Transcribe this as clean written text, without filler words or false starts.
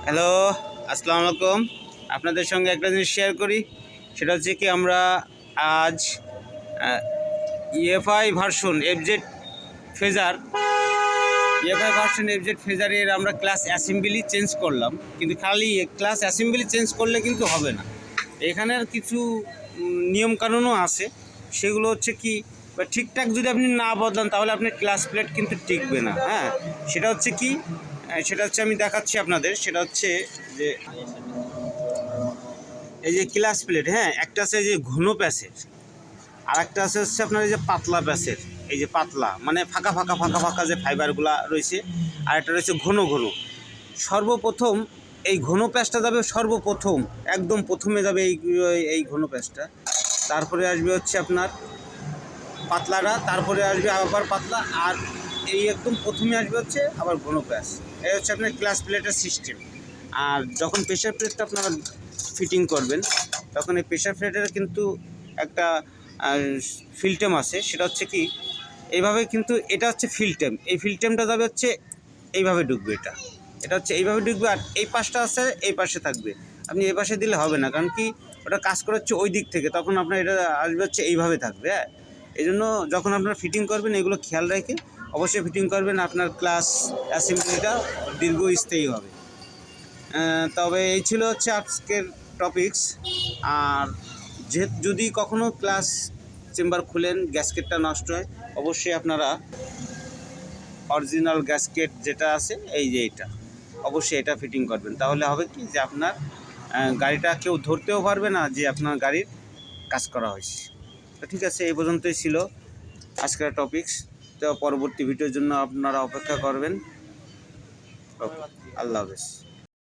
Hello, আসসালামু আলাইকুম। আপনাদের সঙ্গে একটা জিনিস শেয়ার করি, সেটা হচ্ছে কি আমরা আজ ইএফআই ভার্সন এফজেড ফেজার ফেজারের আমরা ক্লাস অ্যাসেম্বলি চেঞ্জ করলাম, কিন্তু খালি ক্লাস অ্যাসেম্বলি চেঞ্জ করলে কিন্তু হবে না। এখানের কিছু নিয়মকানুনও আছে, সেগুলো হচ্ছে কি ঠিকঠাক যদি আপনি না বদলান তাহলে আপনার ক্লাস প্লেট কিন্তু টিকবে না। হ্যাঁ, সেটা হচ্ছে কি, সেটা হচ্ছে আমি দেখাচ্ছি আপনাদের। সেটা হচ্ছে যে এই যে ক্লাস প্লেট, হ্যাঁ, একটা আছে যে ঘন প্যাচের, আর একটা আছে হচ্ছে আপনার এই যে পাতলা প্যাচের। এই যে পাতলা মানে ফাঁকা ফাঁকা ফাঁকা ফাঁকা যে ফাইবারগুলো রয়েছে, আর একটা রয়েছে ঘন ঘন। সর্বপ্রথম এই ঘন প্যাচটা যাবে, সর্বপ্রথম একদম প্রথমে যাবে এই ঘন প্যাচটা, তারপরে আসবে হচ্ছে আপনার পাতলাটা, তারপরে আসবে আবার পাতলা, আর এই একদম প্রথমে আসবে হচ্ছে আবার ঘন প্যাচ। এই হচ্ছে আপনার ক্লাস প্লেটের সিস্টেম। আর যখন প্রেশার প্লেটটা আপনারা ফিটিং করবেন, তখন এই প্রেশার প্লেটের কিন্তু একটা ফিল্টেম আছে। সেটা হচ্ছে কি এইভাবে, কিন্তু এটা হচ্ছে ফিল্টেম। এই ফিল্টেমটা যাবে হচ্ছে এইভাবে ঢুকবে, এটা হচ্ছে এইভাবে ঢুকবে, আর এই পাশটা আছে এই পাশে থাকবে। আপনি এই পাশে দিলে হবে না, কারণ কি ওটা কাজ করে হচ্ছে ওই দিক থেকে, তখন আপনার এটা আসবে হচ্ছে এইভাবে থাকবে। হ্যাঁ, এই জন্য যখন আপনারা ফিটিং করবেন এগুলো খেয়াল রেখে অবশ্যই ফিটিং করবেন, আপনার ক্লাস অ্যাসেম্বলিটা দীর্ঘস্থায়ী হবে। তবে এই ছিল হচ্ছে আজকের টপিকস। আর যদি কখনও ক্লাস চেম্বার খুলেন, গ্যাসকেটটা নষ্ট হয়, অবশ্যই আপনারা অরিজিনাল গ্যাসকেট যেটা আছে এই যে এটা, অবশ্যই এটা ফিটিং করবেন। তাহলে হবে কি যে আপনার গাড়িটা কেউ ধরতেও পারবে না যে আপনার গাড়ির কাজ করা হয়েছে। তো ঠিক আছে, এই পর্যন্তই ছিল আজকের টপিকস। তো পরবর্তী ভিডিওর জন্য আপনারা অপেক্ষা করবেন। ওকে, আল্লাহ হাফেজ।